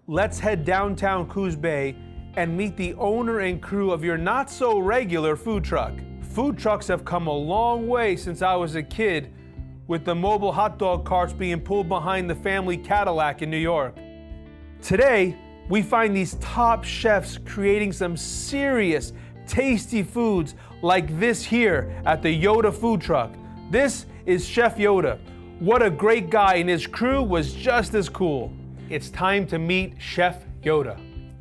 Let's head downtown Coos Bay and meet the owner and crew of your not so regular food truck. Food trucks have come a long way since I was a kid, with the mobile hot dog carts being pulled behind the family Cadillac in New York. Today, we find these top chefs creating some serious, tasty foods like this here at the Yoda food truck. This is Chef Yoda. What a great guy, and his crew was just as cool. It's time to meet Chef Yoda.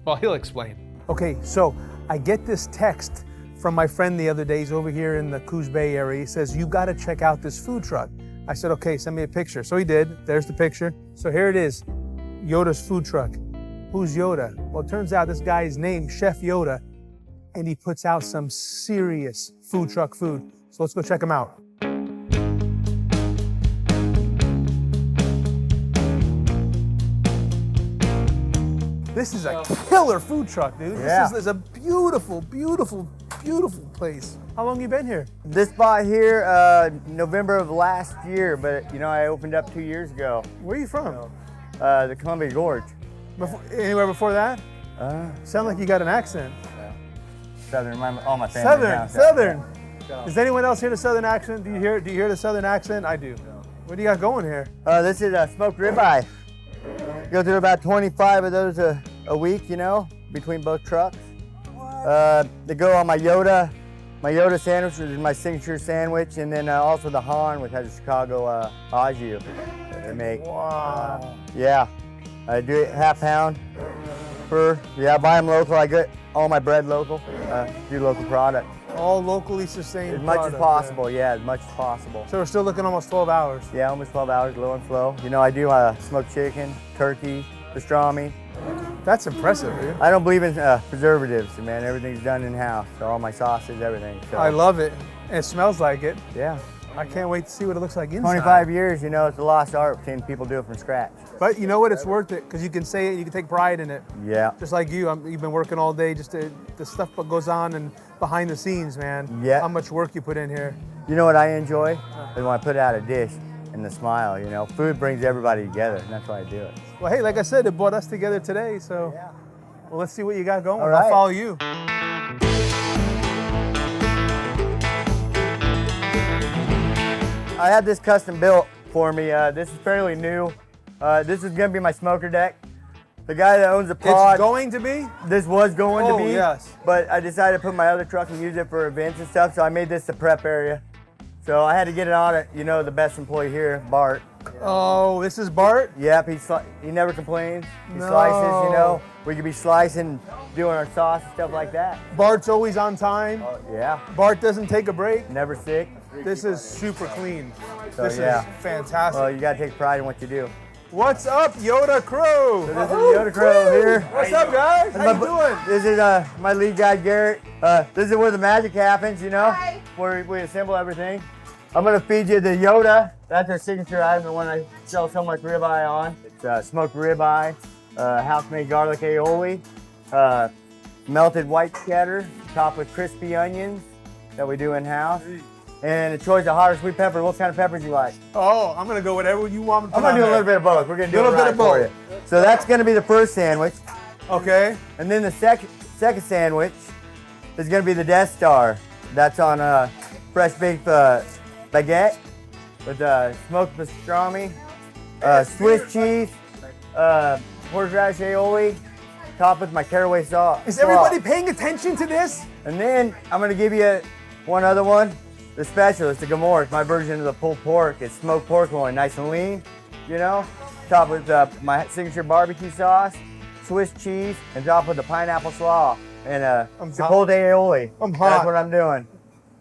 Well, he'll explain. Okay, so I get this text from my friend the other day. He's over here in the Coos Bay area. He says, you gotta check out this food truck. I said, okay, send me a picture. So he did. There's the picture. So here it is, Yoda's food truck. Who's Yoda? Well, it turns out this guy is named Chef Yoda, and he puts out some serious food truck food. So let's go check him out. This is a killer food truck, dude. Yeah. This is a beautiful, beautiful, beautiful place. How long you been here? This spot here, November of last year, but you know, I opened up 2 years ago. Where are you from? The Columbia Gorge. Anywhere before that? Sound like you got an accent. Southern, all my family. Southern. Is anyone else hear the Southern accent? Do you hear the Southern accent? I do. What do you got going here? This is a smoked ribeye. Go through about 25 of those a week, you know, between both trucks. They go on my Yoda sandwich, which is my signature sandwich, and then also the Han, which has a Chicago au jus that they make. Wow. Yeah, I do it half pound per. Yeah, I buy them local. I get all my bread local. Do local product. All locally sustained. As much as possible, yeah, as much as possible. So we're still looking almost 12 hours. Yeah, almost 12 hours, low and slow. You know, I do smoked chicken, turkey, pastrami. That's impressive, dude. I don't believe in preservatives, man. Everything's done in-house. So all my sauces, everything. So. I love it. And it smells like it. Yeah. I can't wait to see what it looks like inside. 25 years, you know, it's a lost art. Seeing people do it from scratch. But you know what? It's worth it because you can say it, you can take pride in it. Yeah. Just like you, you've been working all day, just the stuff that goes on and behind the scenes, man. Yeah. How much work you put in here. You know what I enjoy? Is when I put out a dish and the smile, you know. Food brings everybody together, and that's why I do it. Well, hey, like I said, it brought us together today, so Yeah. well, let's see what you got going. All right. I'll follow you. I had this custom built for me. This is fairly new. This is gonna be my smoker deck. The guy that owns the pod. It's going to be? This was going to be. Yes. But I decided to put my other truck and use it for events and stuff, so I made this the prep area. So I had to get it on it. You know, the best employee here, Bart. Oh, this is Bart? Yep, he never complains. He No. slices, you know. We could be slicing, doing our sauce and stuff like that. Bart's always on time. Yeah, Bart doesn't take a break. never sick. This is super clean. So, This yeah. is fantastic. Well, you gotta take pride in what you do. What's up, Yoda Crew? So this is Yoda Crow here. What's up, guys? How you doing? This is my lead guy, Garrett. This is where the magic happens, you know, where we assemble everything. I'm gonna feed you the Yoda. That's our signature item, the one I sell so much ribeye on. It's smoked ribeye, house-made garlic aioli, melted white cheddar, topped with crispy onions that we do in-house. And a choice of hot or sweet pepper. What kind of peppers you like? Oh, I'm gonna go whatever you want me to I'm put gonna on do a little there. bit of both. We're gonna do A a little little bit bit of for you. So that's gonna be the first sandwich. Okay. And then the second sandwich is gonna be the Death Star. That's on fresh baked baguette with smoked pastrami, Swiss cheese, horseradish aioli, topped with my caraway sauce. Is everybody paying attention to this? And then I'm gonna give you one other one. The special is the Gamor. It's my version of the pulled pork. It's smoked pork loin, nice and lean, you know. Topped with my signature barbecue sauce, Swiss cheese, and topped with the pineapple slaw and chipotle aioli. I'm hot. That's what I'm doing.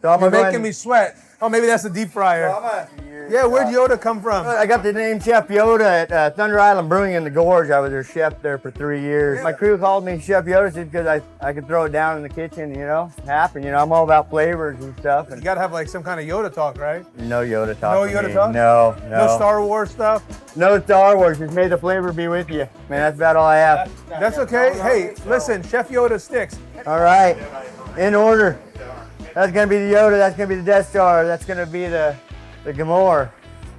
So I'm You're gonna go making me sweat. Oh, maybe that's the deep fryer. Yeah, where'd Yoda come from? I got the name Chef Yoda at Thunder Island Brewing in the Gorge. I was their chef there for 3 years. My crew called me Chef Yoda just because I could throw it down in the kitchen, you know, happen. You know, I'm all about flavors and stuff. You gotta have like some kind of Yoda talk, right? No Yoda talk. No for Yoda me. talk? No. No Star Wars stuff? No Star Wars. Just may the flavor be with you. Man, that's about all I have. That's okay. Hey, listen, Chef Yoda sticks. All right, in order. That's gonna be the Yoda. That's gonna be the Death Star. That's gonna be the Gamor.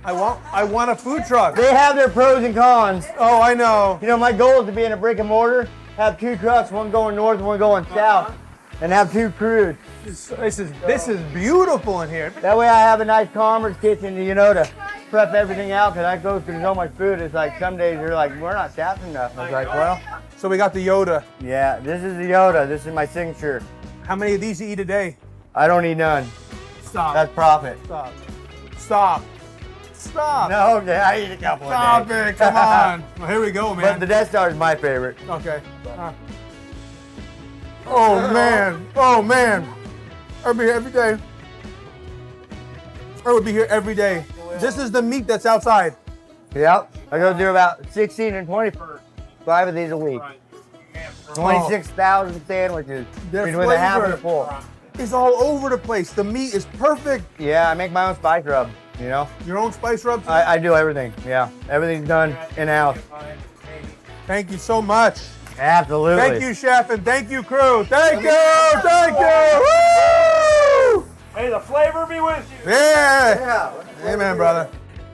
I want a food truck. They have their pros and cons. Oh, I know. You know, my goal is to be in a brick and mortar, have 2 trucks, one going north and one going south, and have 2 crews. This is beautiful in here. That way I have a nice commerce kitchen, you know, to prep everything out, because I go through so much food. It's like some days you're like, we're not staffing enough. I was like, well. So we got the Yoda. Yeah, this is the Yoda. This is my signature. How many of these you eat a day? I don't eat none. Stop. That's profit. Stop. Stop. Stop. No, okay, I eat a couple Stop a day. it. Come on. Well, here we go, man. But the Death Star is my favorite. Okay. Oh, man. Oh, man. I'll be here every day. I would be here every day. This is the meat that's outside. Yep. I go through about 16 and 20 for 5 of these a week. 26,000 sandwiches between a half and a full. It's all over the place. The meat is perfect. Yeah, I make my own spice rub, you know? Your own spice rubs? I do everything, yeah. Everything's done in-house. Thank you so much. Absolutely. Thank you, chef, and thank you, crew. Thank you. Thank you. Woo! May the flavor be with you. Yeah. Amen, brother.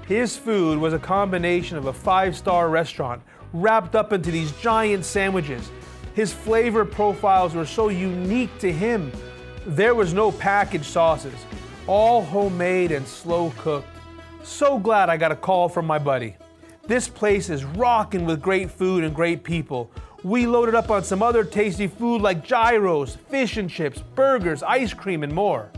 His food was a combination of a 5-star restaurant wrapped up into these giant sandwiches. His flavor profiles were so unique to him. There was no packaged sauces, all homemade and slow cooked. So glad I got a call from my buddy. This place is rocking with great food and great people. We loaded up on some other tasty food like gyros, fish and chips, burgers, ice cream, and more.